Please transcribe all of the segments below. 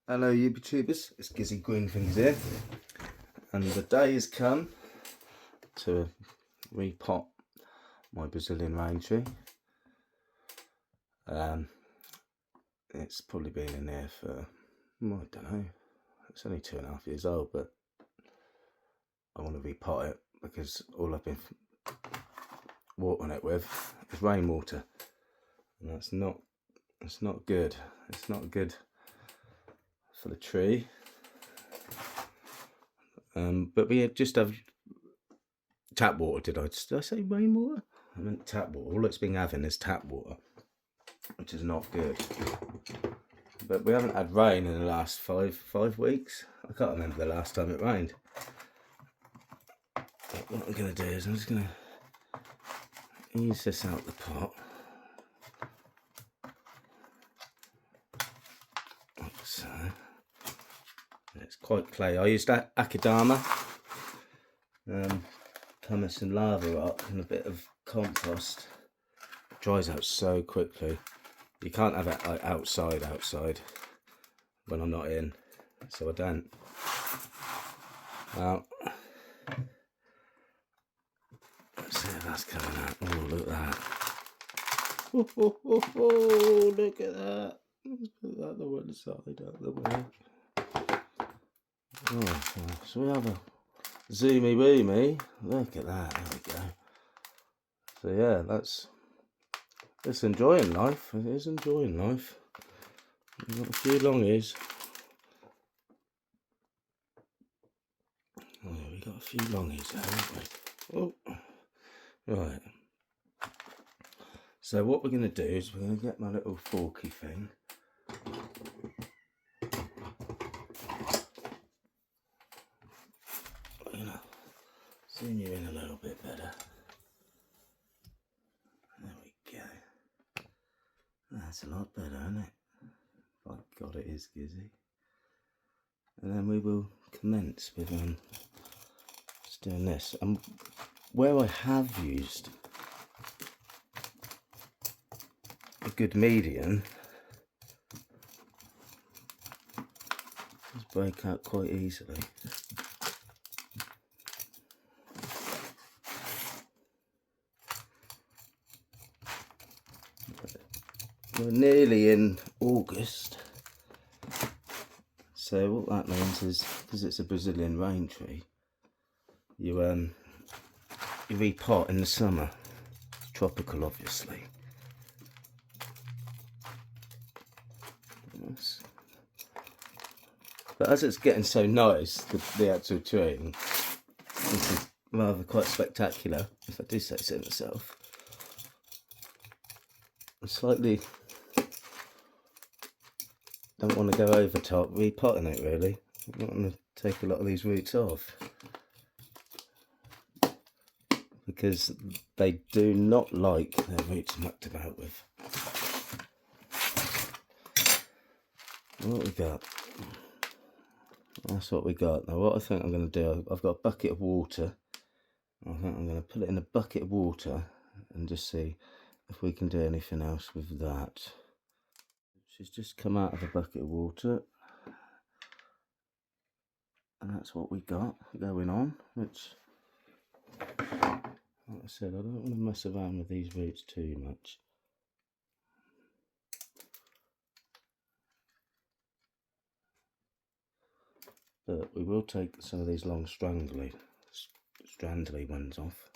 Hello YouTubers, it's Gizzy Greenfingers here, and the day has come to repot my Brazilian rain tree. It's probably been in there for, I don't know, it's only 2.5 years old, but I want to repot it because all I've been watering it with is rainwater, and that's not good. It's not good for the tree. But we just have tap water. Did I say rainwater? I meant tap water. All it's been having is tap water, which is not good. But we haven't had rain in the last five weeks. I can't remember the last time it rained. But what I'm going to do is I'm just going to ease this out the pot. Like so. It's quite clay. I used akadama, pumice and lava rock and a bit of compost. It dries out so quickly. You can't have it like outside when I'm not in, so I don't. Now, let's see if that's coming out. Oh, look at that. Oh, look at that. Let's put that the one side out of the way. Oh, so we have a zoomy boomy. Look at that. There we go. So yeah, it's enjoying life. It is enjoying life. We've got a few longies. Oh, yeah, we got a few longies there, haven't we? Oh, right. So what we're going to do is we're going to get my little forky thing. I'm going to zoom you in a little bit better. There we go. That's a lot better, isn't it? By God, it is, Gizzy. And then we will commence with just doing this. Where I have used a good medium, just break out quite easily. We're nearly in August, so what that means is, because it's a Brazilian rain tree, you repot in the summer. It's tropical, obviously. Yes. But as it's getting so nice, the actual tree, this is rather quite spectacular, if I do say so myself. I slightly don't want to go over top repotting it, really. I don't want to take a lot of these roots off, because they do not like their roots mucked about with. What we got? That's what we got. Now what I think I'm going to do, I've got a bucket of water. I think I'm going to put it in a bucket of water and just see if we can do anything else with that. She's just come out of a bucket of water, and that's what we got going on, which, like I said, I don't want to mess around with these roots too much. But we will take some of these long strandly ones off.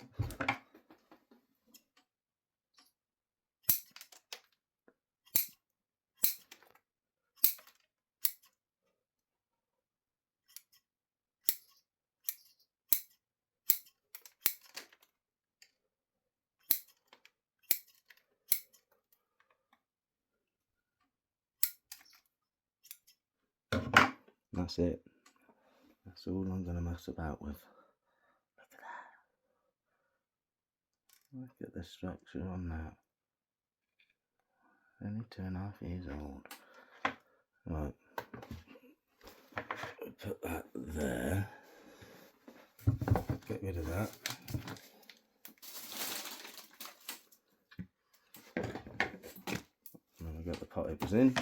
That's it. That's all I'm going to mess about with. Look at that. Look at the structure on that. Only 2.5 years old. Right. Put that there. Get rid of that. And then we got the pot it was in.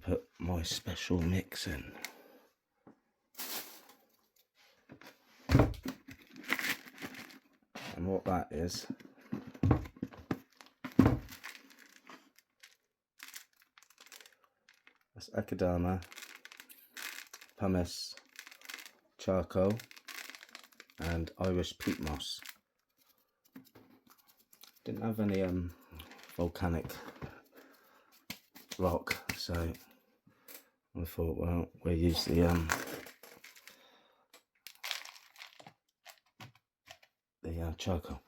put my special mix in. And what that is, that's Akadama, pumice, charcoal and Irish peat moss. Didn't have any volcanic rock, so I thought, well, we'll use the charcoal.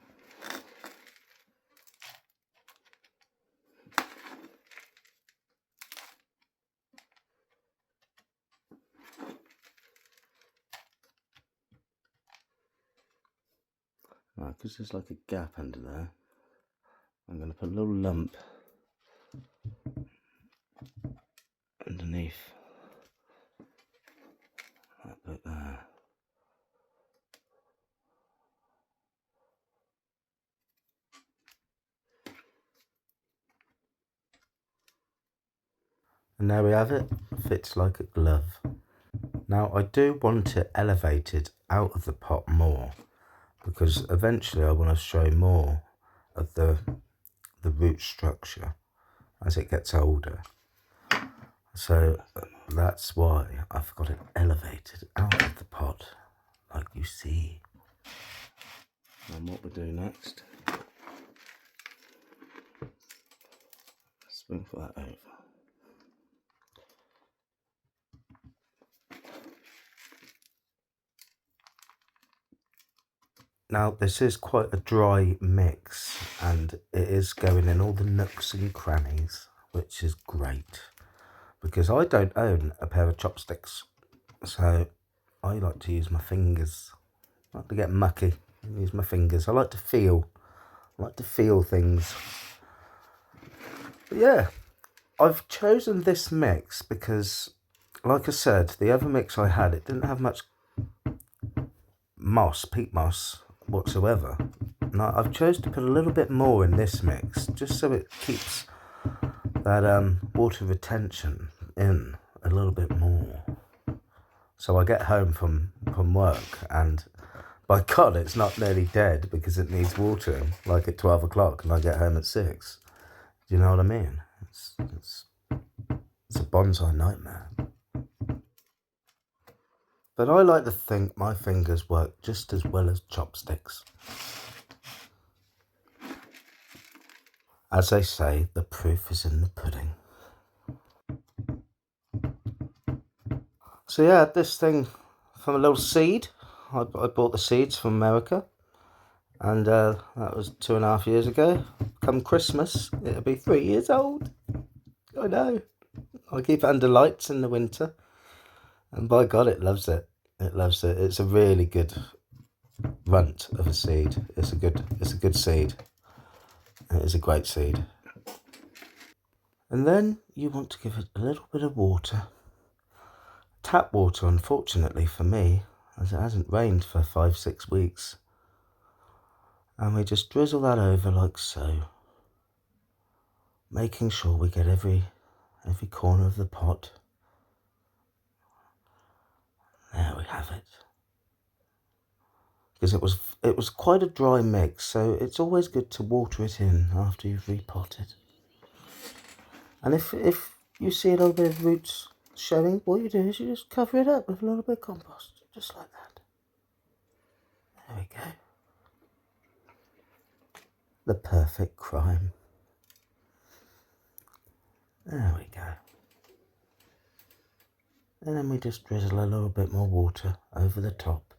Right, because there's like a gap under there, I'm going to put a little lump underneath, like that. And there we have it, fits like a glove. Now I do want it elevated out of the pot more, because eventually I want to show more of the root structure as it gets older. So that's why I've got it elevated out of the pot, like you see. And what we do next, sprinkle that over. Now this is quite a dry mix, and it is going in all the nooks and crannies, which is great, because I don't own a pair of chopsticks, so I like to use my fingers. I like to get mucky and use my fingers. I like to feel things. But yeah, I've chosen this mix because, like I said, the other mix I had, it didn't have much moss, peat moss whatsoever. Now I've chosen to put a little bit more in this mix, just so it keeps that water retention in a little bit more. So I get home from work and by God, it's not nearly dead because it needs watering, like at 12 o'clock, and I get home at 6. Do you know what I mean? It's a bonsai nightmare. But I like to think my fingers work just as well as chopsticks. As they say, the proof is in the pudding. So yeah, this thing from a little seed. I bought the seeds from America, and that was 2.5 years ago. Come Christmas, it'll be 3 years old. I know. I keep it under lights in the winter, and by God, it loves it. It loves it. It's a really good runt of a seed. It's a good seed. It is a great seed. And then you want to give it a little bit of water. Tap water, unfortunately for me, as it hasn't rained for 5-6 weeks. And we just drizzle that over like so, making sure we get every corner of the pot. There we have it. Because it was quite a dry mix, so it's always good to water it in after you've repotted. And if you see a little bit of roots showing, what you do is you just cover it up with a little bit of compost, just like that. There we go. The perfect crime. There we go. And then we just drizzle a little bit more water over the top.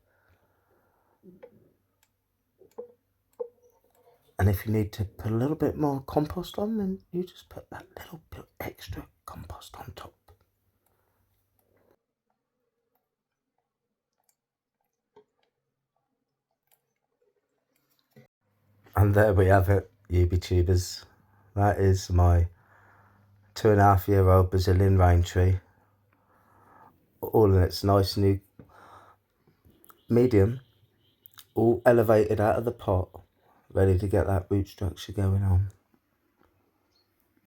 And if you need to put a little bit more compost on, then you just put that little bit extra compost on top. And there we have it, YouTubers. That is my 2.5-year-old Brazilian rain tree. All in its nice new medium, all elevated out of the pot, ready to get that root structure going on.